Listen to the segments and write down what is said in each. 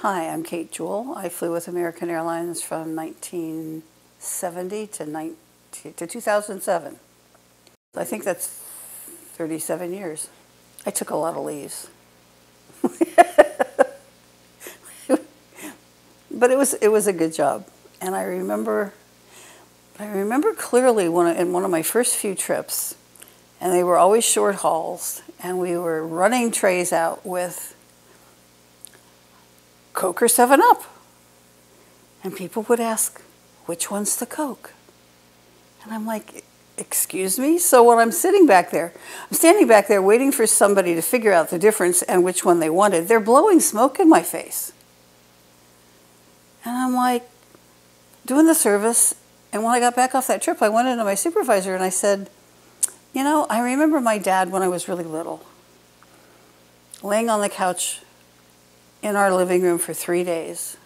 Hi, I'm Kate Jewell. I flew with American Airlines from 1970 to 2007. I think that's 37 years. I took a lot of leaves. But it was a good job. And I remember clearly in one of my first few trips, and they were always short hauls, and we were running trays out with Coke or 7-Up. And people would ask, which one's the Coke? And I'm like, excuse me? So when I'm standing back there waiting for somebody to figure out the difference and which one they wanted, they're blowing smoke in my face. And I'm like, doing the service, and when I got back off that trip, I went into my supervisor and I said, you know, I remember my dad when I was really little, laying on the couch in our living room for 3 days,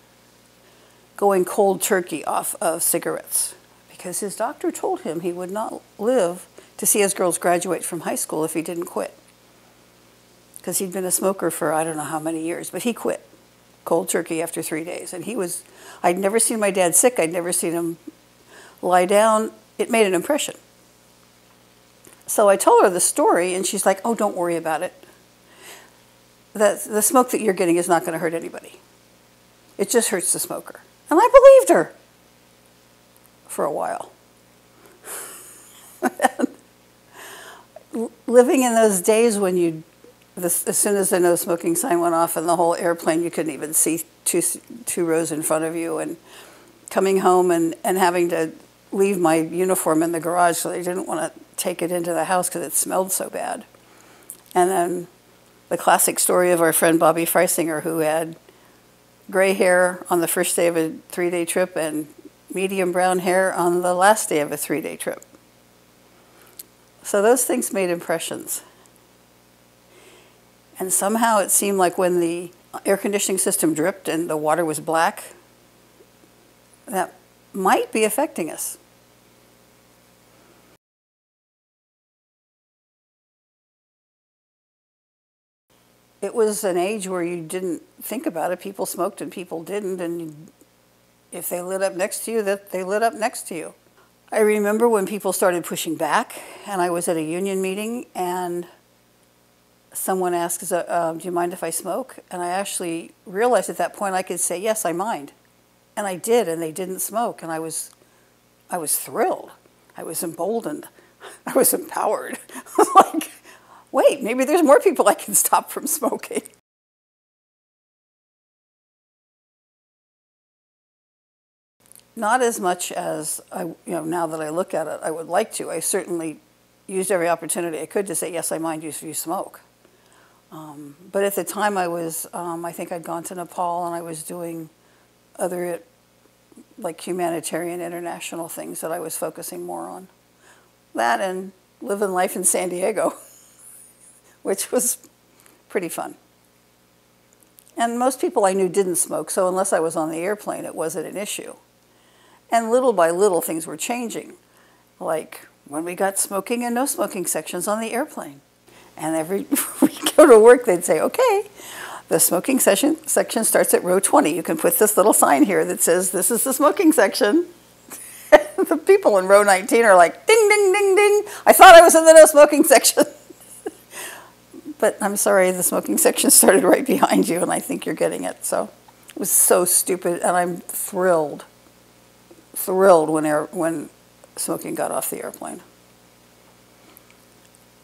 going cold turkey off of cigarettes, because his doctor told him he would not live to see his girls graduate from high school if he didn't quit. Because he'd been a smoker for I don't know how many years, but he quit cold turkey after 3 days. And I'd never seen my dad sick, I'd never seen him lie down. It made an impression. So I told her the story, and she's like, oh, don't worry about it. The smoke that you're getting is not going to hurt anybody. It just hurts the smoker. And I believed her for a while. Living in those days when as soon as the no smoking sign went off in the whole airplane, you couldn't even see two rows in front of you, and coming home and having to leave my uniform in the garage so they didn't want to take it into the house because it smelled so bad. And then the classic story of our friend Bobby Freisinger, who had gray hair on the first day of a 3-day trip and medium brown hair on the last day of a 3-day trip. So those things made impressions. And somehow it seemed like when the air conditioning system dripped and the water was black, that might be affecting us. It was an age where you didn't think about it. People smoked and people didn't, and if they lit up next to you, they lit up next to you. I remember when people started pushing back, and I was at a union meeting, and someone asked, do you mind if I smoke? And I actually realized at that point I could say, yes, I mind. And I did, and they didn't smoke, and I was thrilled. I was emboldened. I was empowered. I was like, wait, maybe there's more people I can stop from smoking. Not as much as now that I look at it, I would like to. I certainly used every opportunity I could to say, yes, I mind you if you smoke. But at the time I think I'd gone to Nepal, and I was doing other like humanitarian international things that I was focusing more on. That and living life in San Diego, which was pretty fun. And most people I knew didn't smoke, so unless I was on the airplane, it wasn't an issue. And little by little, things were changing. Like when we got smoking and no smoking sections on the airplane. And every we go to work, they'd say, okay, the smoking section starts at row 20. You can put this little sign here that says, this is the smoking section. The people in row 19 are like, ding, ding, ding, ding. I thought I was in the no smoking section. But I'm sorry, the smoking section started right behind you, and I think you're getting it. So it was so stupid, and I'm thrilled when smoking got off the airplane.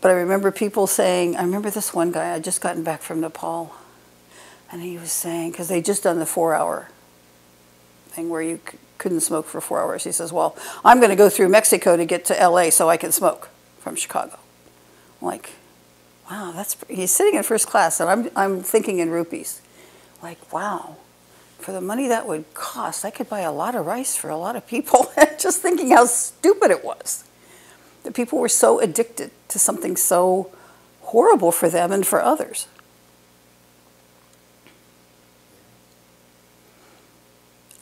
But I remember people saying, I remember this one guy, I'd just gotten back from Nepal, and he was saying, because they'd just done the 4-hour thing where you couldn't smoke for 4 hours. He says, well, I'm going to go through Mexico to get to LA so I can smoke from Chicago. I'm like, wow, he's sitting in first class, and I'm thinking in rupees. Like, wow, for the money that would cost, I could buy a lot of rice for a lot of people. Just thinking how stupid it was. That people were so addicted to something so horrible for them and for others.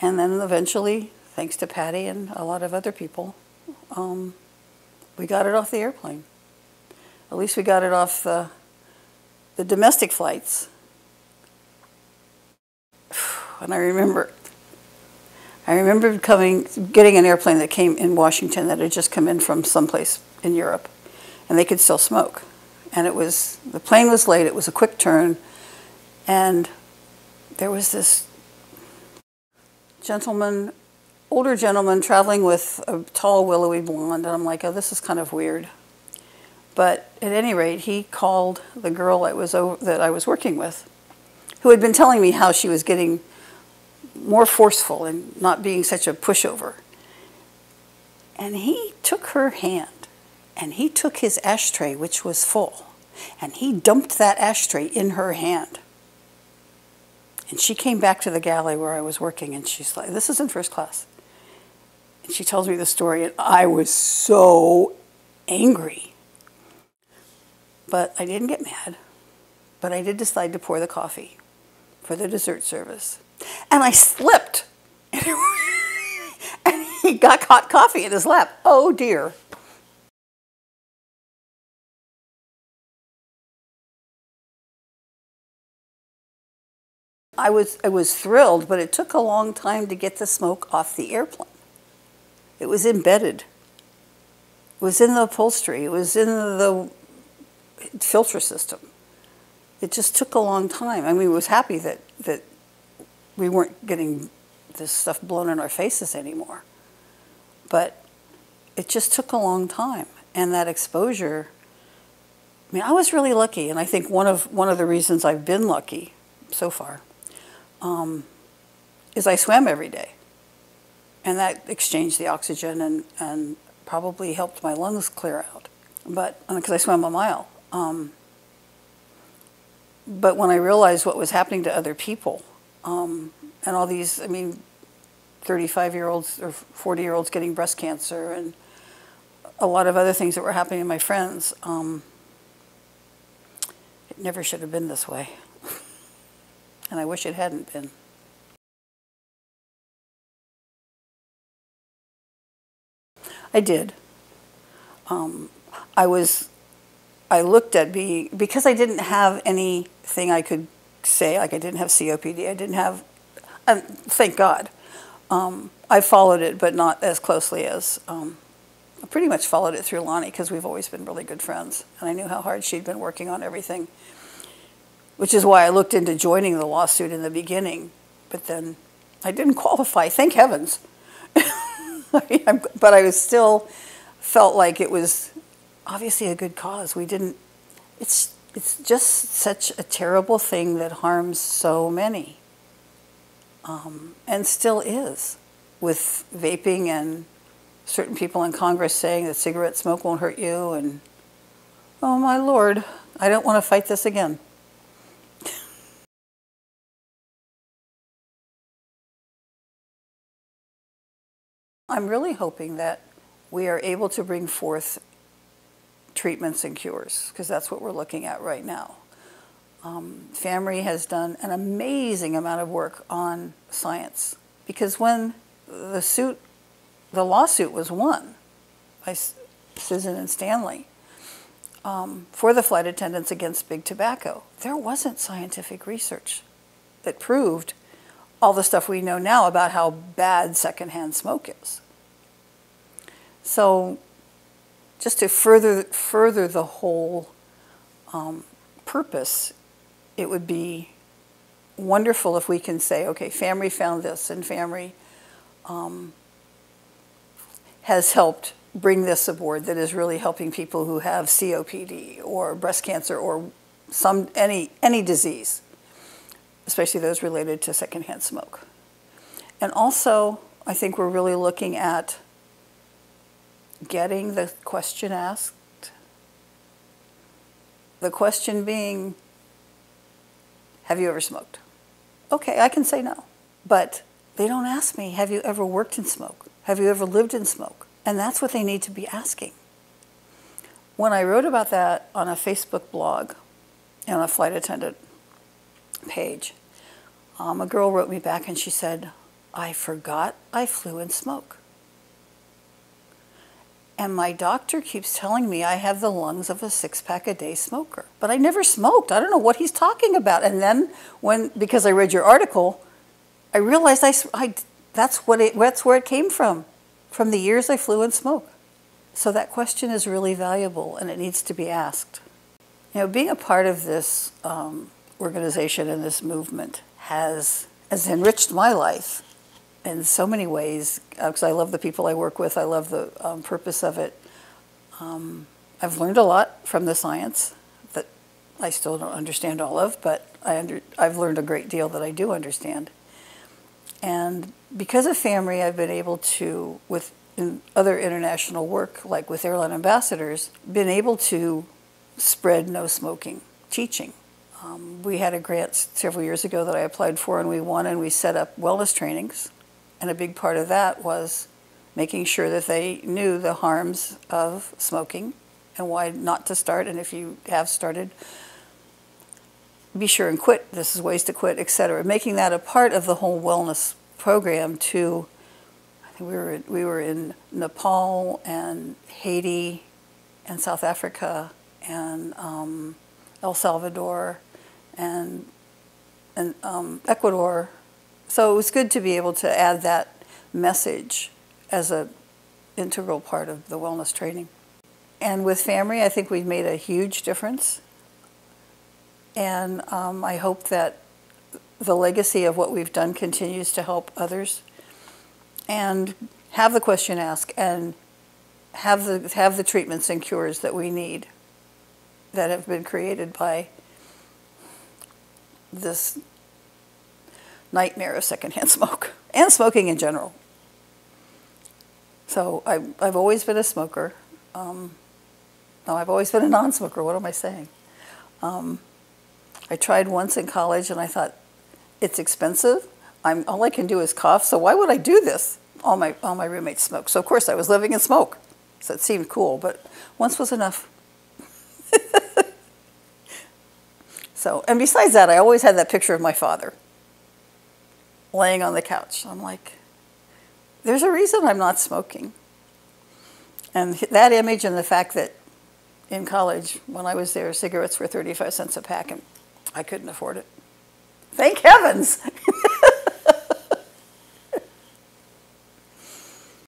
And then eventually, thanks to Patty and a lot of other people, we got it off the airplane. At least we got it off the domestic flights. And I remember getting an airplane that came in Washington that had just come in from someplace in Europe, and they could still smoke. And the plane was late, it was a quick turn, and there was this gentleman, older gentleman, traveling with a tall, willowy blonde, and I'm like, oh, this is kind of weird. But at any rate, he called the girl that I was working with, who had been telling me how she was getting more forceful and not being such a pushover. And he took her hand, and he took his ashtray, which was full, and he dumped that ashtray in her hand. And she came back to the galley where I was working, and she's like, this is in first class. And she tells me the story, and I was so angry. But I didn't get mad. But I did decide to pour the coffee for the dessert service. And I slipped. And he got hot coffee in his lap. Oh, dear. I was thrilled, but it took a long time to get the smoke off the airplane. It was embedded. It was in the upholstery. It was in the filter system. It just took a long time. I mean, I was happy that we weren't getting this stuff blown in our faces anymore. But it just took a long time. And that exposure, I mean, I was really lucky. And I think one of the reasons I've been lucky so far is I swam every day. And that exchanged the oxygen and probably helped my lungs clear out. But because I swam a mile. But when I realized what was happening to other people, and all these, I mean, 35-year-olds or 40-year-olds getting breast cancer and a lot of other things that were happening to my friends, it never should have been this way. And I wish it hadn't been. I did. I looked at because I didn't have anything I could say, like I didn't have COPD, I didn't have, thank God. I followed it, but not as closely as, I pretty much followed it through Lonnie because we've always been really good friends. And I knew how hard she'd been working on everything, which is why I looked into joining the lawsuit in the beginning. But then I didn't qualify, thank heavens. But I still felt like it was obviously a good cause. It's just such a terrible thing that harms so many. And still is, with vaping and certain people in Congress saying that cigarette smoke won't hurt you, and oh my Lord, I don't want to fight this again. I'm really hoping that we are able to bring forth treatments and cures, because that's what we're looking at right now. FAMRI has done an amazing amount of work on science, because when the lawsuit was won by Susan and Stanley for the flight attendants against big tobacco, there wasn't scientific research that proved all the stuff we know now about how bad secondhand smoke is. So just to further the whole purpose, it would be wonderful if we can say, okay, FAMRI found this, and FAMRI has helped bring this aboard that is really helping people who have COPD or breast cancer or any disease, especially those related to secondhand smoke. And also, I think we're really looking at getting the question asked. The question being, have you ever smoked? Okay, I can say no. But they don't ask me, have you ever worked in smoke? Have you ever lived in smoke? And that's what they need to be asking. When I wrote about that on a Facebook blog and on a flight attendant page, a girl wrote me back and she said, I forgot I flew in smoke. And my doctor keeps telling me I have the lungs of a 6-pack-a-day smoker. But I never smoked. I don't know what he's talking about. And then, because I read your article, I realized that's where it came from the years I flew in smoke. So that question is really valuable, and it needs to be asked. You know, being a part of this organization and this movement has enriched my life in so many ways, because I love the people I work with. I love the purpose of it. I've learned a lot from the science that I still don't understand all of, but I've learned a great deal that I do understand. And because of FAMRI, I've been able to, in other international work, like with airline ambassadors, been able to spread no smoking teaching. We had a grant several years ago that I applied for, and we won, and we set up wellness trainings. And a big part of that was making sure that they knew the harms of smoking and why not to start. And if you have started, be sure and quit. This is ways to quit, etc. Making that a part of the whole wellness program too. I think we were in Nepal and Haiti and South Africa and El Salvador and Ecuador. So it was good to be able to add that message as an integral part of the wellness training. And with FAMRI, I think we've made a huge difference. And I hope that the legacy of what we've done continues to help others. And have the question asked, and have the treatments and cures that we need that have been created by this nightmare of secondhand smoke and smoking in general. So I've always been a smoker. No, I've always been a non-smoker. What am I saying? I tried once in college, and I thought, it's expensive. All I can do is cough, so why would I do this? All my roommates smoke. So of course I was living in smoke. So it seemed cool, but once was enough. So, and besides that, I always had that picture of my father laying on the couch. I'm like, there's a reason I'm not smoking. And that image, and the fact that in college, when I was there, cigarettes were 35 cents a pack, and I couldn't afford it. Thank heavens!